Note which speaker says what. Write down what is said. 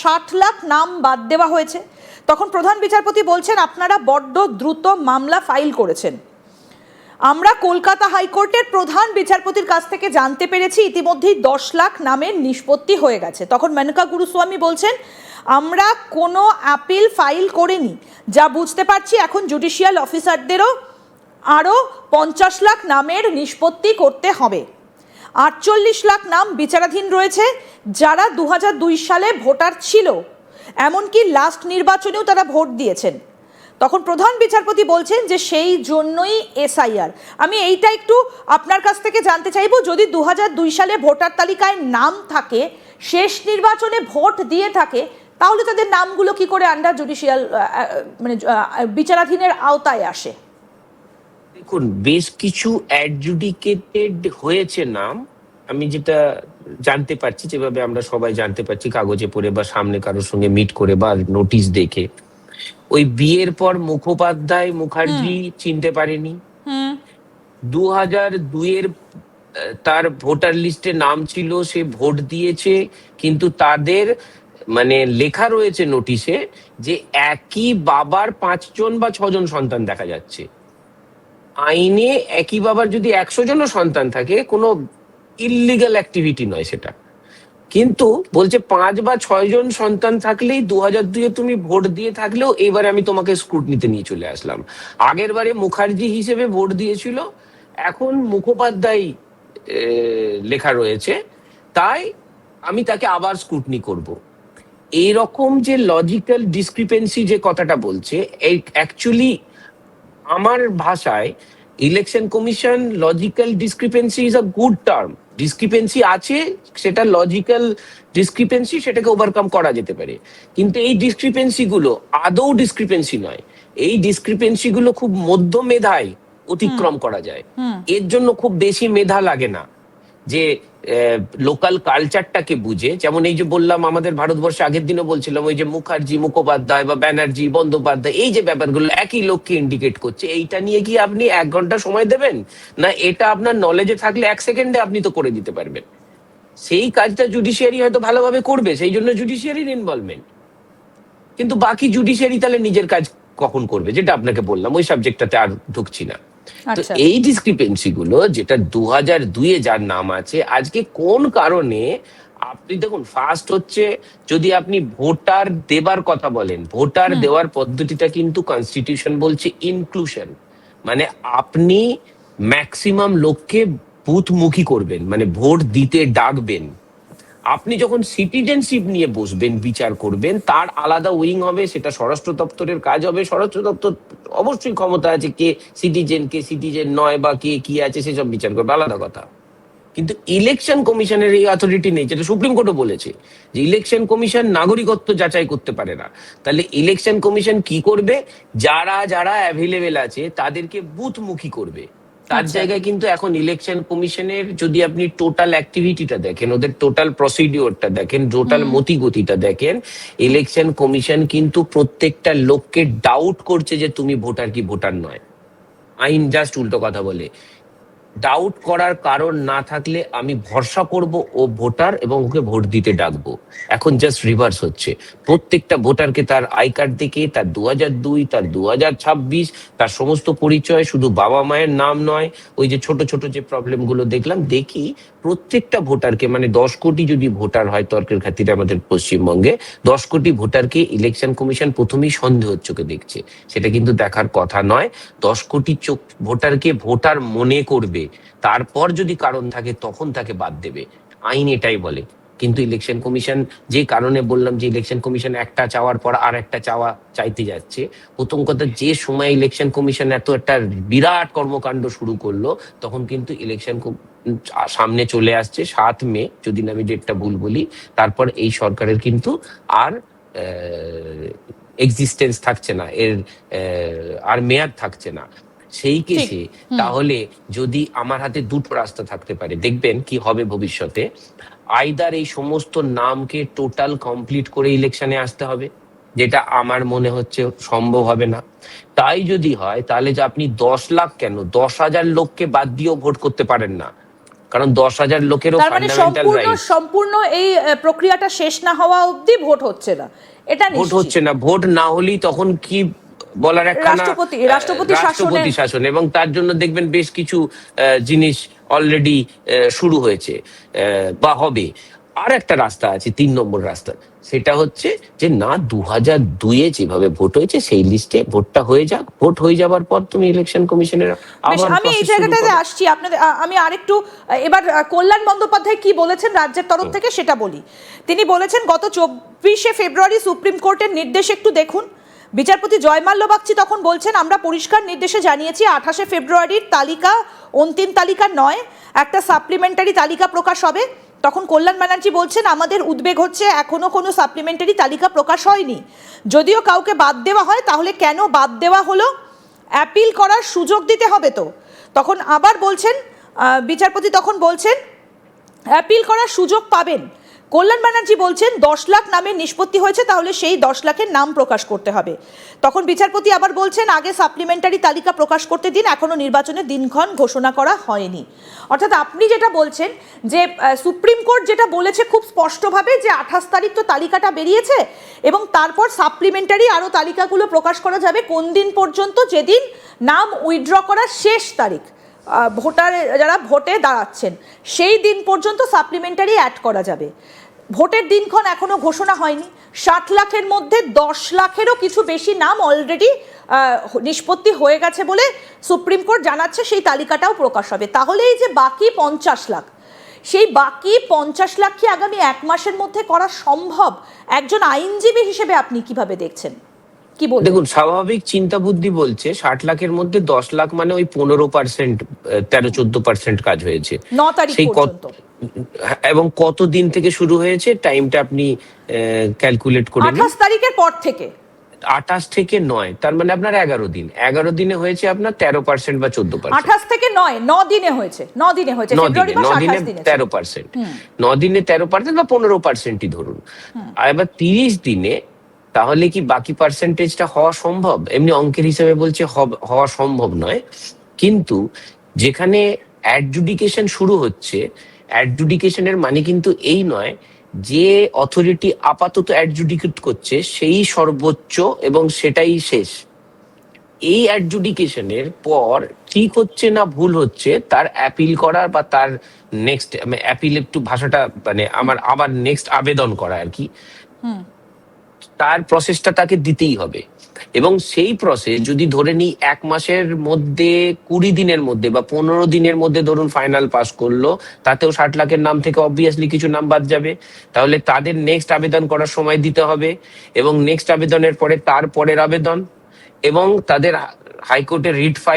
Speaker 1: 60 লাখ নাম বাদ দেওয়া হয়েছে। তখন প্রধান বিচারপতি বলছেন আপনারা বড্ড দ্রুত মামলা ফাইল করেছেন। আমরা কলকাতা হাইকোর্টের প্রধান বিচারপতির কাছ থেকে জানতে পেরেছি ইতিমধ্যেই 10 লাখ নামের নিষ্পত্তি হয়ে গেছে। তখন মেনকা গুরুস্বামী বলছেন আমরা কোনো অ্যাপিল ফাইল করিনি, যা বুঝতে পারছি এখন জুডিশিয়াল অফিসারদেরও আরও 50 লাখ নামের নিষ্পত্তি করতে হবে। 48 লাখ নাম বিচারাধীন রয়েছে, যারা 2002 সালে ভোটার ছিল, এমনকি লাস্ট নির্বাচনেও তারা ভোট দিয়েছেন। তখন প্রধান বিচারপতি বলছেন যে সেই জন্যই এসআইআর। আমি এইটা একটু আপনার কাছ থেকে জানতে চাইবো, যদি 2002 সালে ভোটার তালিকায় নাম থাকে, শেষ নির্বাচনে ভোট দিয়ে থাকে, তাহলে তাদের নামগুলো কি করে আন্ডার জুডিশিয়াল মানে বিচারাধীনের আওতায় আসে?
Speaker 2: দেখুন, বেশ কিছু অ্যাডজুডিকেটেড হয়েছে নাম, আমি যেটা জানতে পারছি, যেভাবে আমরা সবাই জানতে পারছি কাগজে পড়ে বা সামনে কারোর সঙ্গে মিট করে বা নোটিশ দেখে, ওই বিয়ের পর মুখোপাধ্যায় মুখার্জি চিনতে পারেনি। 2002-এর তার ভোটার লিস্টে নাম ছিল, সে ভোট দিয়েছে, কিন্তু তাদের মানে লেখা রয়েছে নোটিশে যে একই বাবার 5 জন বা 6 জন সন্তান দেখা যাচ্ছে। আইনে একই বাবার যদি 100 জনও সন্তান থাকে, কোনো ইললিগাল অ্যাক্টিভিটি নয় সেটা, কিন্তু বলছে 5 বা 6 জন সন্তান থাকলেই 2002-এ তুমি ভোট দিয়ে থাকলেও এবারে আমি তোমাকে স্ক্রুটনিতে নিয়ে চলে আসলাম। আগের বারে মুখার্জি হিসেবে ভোট দিয়েছিল, এখন মুখোপাধ্যায় লেখা রয়েছে, তাই আমি তাকে আবার স্ক্রুটনি করব। এইরকম যে লজিক্যাল ডিসক্রিপেন্সি যে কথাটা বলছে, এই অ্যাকচুয়ালি আমার ভাষায় election commission logical discrepancy is a good term. Discrepancy আছে, সেটা লজিক্যাল ডিসক্রিপেন্সি, সেটাকে ওভারকাম করা যেতে পারে, কিন্তু এই ডিসক্রিপেন্সি গুলো আদৌ ডিসক্রিপেন্সি নয়। এই ডিসক্রিপেন্সি গুলো খুব মধ্য মেধায় অতিক্রম করা যায়, এর জন্য খুব বেশি মেধা লাগে না। যে লোকাল কালচারটাকে বুঝে, যেমন এই যে বললাম আমাদের ভারতবর্ষে আগের দিনও বলছিলাম, ওই যে মুখার্জি মুখোপাধ্যায় বা ব্যানার্জি বন্দ্যোপাধ্যায়, এই যে ব্যাপারগুলো একই লোককে ইন্ডিকেট করছে, এইটা নিয়ে কি আপনি 1 ঘন্টা সময় দেবেন? না এটা আপনার নলেজে থাকলে 1 সেকেন্ডে আপনি তো করে দিতে পারবেন। সেই কাজটা জুডিশিয়ারি হয়তো ভালোভাবে করবে, সেই জন্য জুডিশিয়ারির ইনভলভমেন্ট, কিন্তু বাকি জুডিশিয়ারি তাহলে নিজের কাজ কখন করবে, যেটা আপনাকে বললাম, ওই সাবজেক্টটাতে আর ঢুকছি না। তো এই ডিসক্রিপেন্সি গুলো, যেটা 2002-এ যার নাম আছে, আজকে কোন কারণে আপনি দেখুন, ফার্স্ট হচ্ছে যদি আপনি ভোটার দেবার কথা বলেন, ভোটার দেওয়ার পদ্ধতিটা কিন্তু কনস্টিটিউশন বলছে ইনক্লুশন, মানে আপনি ম্যাক্সিমাম লোককে বুথমুখী করবেন, মানে ভোট দিতে ডাকবেন। আপনি যখন সিটিজেনশিপ নিয়ে বসবেন, বিচার করবেন, তার আলাদা উইং হবে, সেটা স্বরাষ্ট্র দপ্তরের কাজ হবে। স্বরাষ্ট্র দপ্তর অবশ্যই ক্ষমতা আছে কে সিটিজেন নয় বা কে কি আছে সেসব বিচার করবে, আলাদা কথা। কিন্তু ইলেকশন কমিশনের এই অথরিটি নেই, যেটা সুপ্রিম কোর্টও বলেছে যে ইলেকশন কমিশন নাগরিকত্ব যাচাই করতে পারে না। তাহলে ইলেকশন কমিশন কি করবে? যারা যারা অ্যাভেলেবেল আছে তাদেরকে বুথমুখী করবে। তার জায়গায় কিন্তু এখন ইলেকশন কমিশনের যদি আপনি টোটাল অ্যাক্টিভিটিটা দেখেন, ওদের টোটাল প্রসিডিওরটা দেখেন, টোটাল মতিগতিটা দেখেন, ইলেকশন কমিশন কিন্তু প্রত্যেকটা লোককে ডাউট করছে যে তুমি ভোটার কি ভোটার নয়। আইন জাস্ট উল্টো কথা বলে, ডাউট করার কারণ না থাকলে আমি ভরসা করব ও ভোটার এবং ওকে ভোট দিতে ডাকবো। এখন জাস্ট রিভার্স হচ্ছে, প্রত্যেকটা ভোটারকে তার আই কার্ড দেখে, তার 2002, তার 2026, তার সমস্ত পরিচয়, শুধু বাবা মায়ের নাম নয়, ওই যে ছোট ছোট যে প্রবলেম গুলো দেখলাম, দেখি প্রত্যেকটা ভোটারকে, মানে 10 কোটি যদি ভোটার হয় তর্কের খাতিরে আমাদের পশ্চিমবঙ্গে, 10 কোটি ভোটারকে ইলেকশন কমিশন প্রথমেই সন্দেহের চোখে দেখছে। সেটা কিন্তু দেখার কথা নয়। 10 কোটি ভোটারকে ভোটার মনে করবে, তারপর যদি কারণ থাকে তখন তাকে বাদ দেবে, আইন এটাই বলে। কিন্তু ইলেকশন কমিশন, যে কারণে বললাম যে ইলেকশন কমিশন একটা চাওয়ার পর আর একটা চাওয়া চাইতে যাচ্ছে, প্রথম কথা যে সময় ইলেকশন কমিশন এত একটা বিরাট কর্মকাণ্ড শুরু করলো, তখন কিন্তু ইলেকশন সামনে চলে আসছে 7 মে, যদি না আমি ডেটটা ভুল বলি, তারপর এই সরকারের কিন্তু আর এক্সিস্টেন্স থাকছে না, এর আর মেয়াদ থাকছে না। সেই কেসে তাহলে যদি আমার হাতে দুটো রাস্তা থাকতে পারে, দেখবেন কি হবে ভবিষ্যতে, আইদার এই সমস্ত নামকে টোটাল কমপ্লিট করে ইলেকশনে আসতে হবে, যেটা আমার মনে হচ্ছে সম্ভব হবে না। তাই যদি হয় তাহলে যে আপনি 10 লাখ কেন 10,000 লোককে বাদ দিয়েও ভোট করতে পারেন না। কারণ 10,000 লোকেরও
Speaker 1: তার মানে
Speaker 2: ফান্ডামেন্টাল রাইট।
Speaker 1: সম্পূর্ণ এই প্রক্রিয়াটা শেষ না হওয়া অবধি ভোট হচ্ছে না, এটা
Speaker 2: ভোট
Speaker 1: নিশ্চিত।
Speaker 2: হচ্ছে না, ভোট না হলেই তখন কি বলার একখানা রাষ্ট্রপতি শাসন, এবং তার জন্য দেখবেন বেশ কিছু জিনিস অলরেডি শুরু হয়েছে বা হবে। আর একটা রাস্তা আছে, 3 নম্বর রাস্তা, সেটা হচ্ছে যে না 2002-এ যেভাবে ভোট হয়েছে সেই লিস্টে ভোটটা হয়ে যাক, ভোট হয়ে যাবার পর তুমি ইলেকশন কমিশনের আবার
Speaker 1: আমি এই জায়গাটাতে আসছি আপনাদের, আমি আরেকটু এবার কল্যাণ বন্দ্যোপাধ্যায় কি বলেছেন রাজ্যের তরফ থেকে সেটা বলি। তিনি বলেছেন গত 24শে ফেব্রুয়ারি সুপ্রিম কোর্টের নির্দেশ একটু দেখুন। বিচারপতি জয়মাল্য বাগচি তখন বলছেন আমরা পরিষ্কার নির্দেশে জানিয়েছি 28শে ফেব্রুয়ারির তালিকা অন্তিম তালিকা নয়, একটা সাপ্লিমেন্টারি তালিকা প্রকাশ হবে। তখন কল্যাণ ব্যানার্জি বলছেন আমাদের উদ্বেগ হচ্ছে এখনো কোনো সাপ্লিমেন্টারি তালিকা প্রকাশ হয়নি, যদিও কাউকে বাদ দেওয়া হয় তাহলে কেন বাদ দেওয়া হলো, অ্যাপিল করার সুযোগ দিতে হবে তো। তখন আবার বলছেন বিচারপতি তখন বলছেন অ্যাপিল করার সুযোগ পাবেন। কল্যাণ ব্যানার্জি বলছেন 10 লাখ নামের নিষ্পত্তি হয়েছে, তাহলে সেই 10 লাখের নাম প্রকাশ করতে হবে। তখন বিচারপতি আবার বলছেন আগে সাপ্লিমেন্টারি তালিকা প্রকাশ করতে দিন, এখনো নির্বাচনের দিনক্ষণ ঘোষণা করা হয়নি। অর্থাৎ আপনি যেটা বলছেন যে সুপ্রিম কোর্ট যেটা বলেছে খুব স্পষ্টভাবে যে 28 তারিখ তো তালিকাটা বেরিয়েছে এবং তারপর সাপ্লিমেন্টারি আরও তালিকাগুলো প্রকাশ করা যাবে কোন দিন পর্যন্ত, যেদিন নাম উইথড্র করার শেষ তারিখ, ভোটার যারা ভোটে দাঁড়াচ্ছেন সেই দিন পর্যন্ত সাপ্লিমেন্টারি অ্যাড করা যাবে। ভোটের দিনক্ষণ এখনো ঘোষণা হয়নি। 60 লাখের মধ্যে 10 লাখেরও কিছু বেশি নাম অলরেডি নিষ্পত্তি হয়ে গেছে বলে সুপ্রিম কোর্ট জানাচ্ছে, সেই তালিকাটাও প্রকাশ হবে। তাহলে এই যে বাকি 50 লাখ, সেই বাকি 50 লাখ কি আগামী 1 মাসের মধ্যে করা সম্ভব? একজন আইনজীবী হিসেবে আপনি কিভাবে দেখছেন, কি বলবেন?
Speaker 2: দেখুন, স্বাভাবিক চিন্তা বুদ্ধি বলছে 60 লাখের মধ্যে 10 লাখ মানে ওই 15%, 13-14% কাজ হয়েছে
Speaker 1: 9 তারিখ পর্যন্ত।
Speaker 2: এবং কত দিন থেকে শুরু হয়েছে টাইমটা আপনি ক্যালকুলেট করে নিন।
Speaker 1: 28 তারিখের পর থেকে।
Speaker 2: 28 থেকে 9, তার মানে আপনার 11 দিন। 11 দিনে হয়েছে আপনার 13% বা 14%।
Speaker 1: 28 থেকে 9 দিনে হয়েছে, 9 দিনে হয়েছে, ফেব্রুয়ারি মাস 28 দিনে
Speaker 2: 13%, 9 দিনে 13% বা 15%ই ধরুন। আর এবার 30 দিনে তাহলে কি বাকি পার্সেন্টেজটা হওয়া সম্ভব? এমনি অঙ্কের হিসেবে বলছে হওয়া সম্ভব নয়, কিন্তু যেখানে অ্যাডজুডিকেশন শুরু হচ্ছে, অ্যাডজুডিকেশনের মানে কিন্তু এই নয় যে অথরিটি আপাতত অ্যাডজুডিকেট করছে সেই সর্বোচ্চ এবং সেটাই শেষ। এই অ্যাডজুডিকেশনের পর ঠিক হচ্ছে না ভুল হচ্ছে তার অ্যাপিল করার বা তার নেক্সট অ্যাপিল, একটু ভাষাটা মানে আমার আবার নেক্সট আবেদন করা আর কি, তার প্রসেসটা তাকে দিতেই হবে। এবং সেই প্রসেস যদি ধরে নিই 1 মাসের মধ্যে, 20 দিনের মধ্যে বা 15 দিনের মধ্যে ধরুন ফাইনাল পাস করলো, তাতেও 60 লাখের নাম থেকে অবভিয়াসলি কিছু নাম বাদ যাবে। তাহলে তাদের নেক্সট আবেদন করার সময় দিতে হবে, এবং নেক্সট আবেদনের পরে তার পরের আবেদন, এবং তাদের হাইকোর্টে রিট ফাইল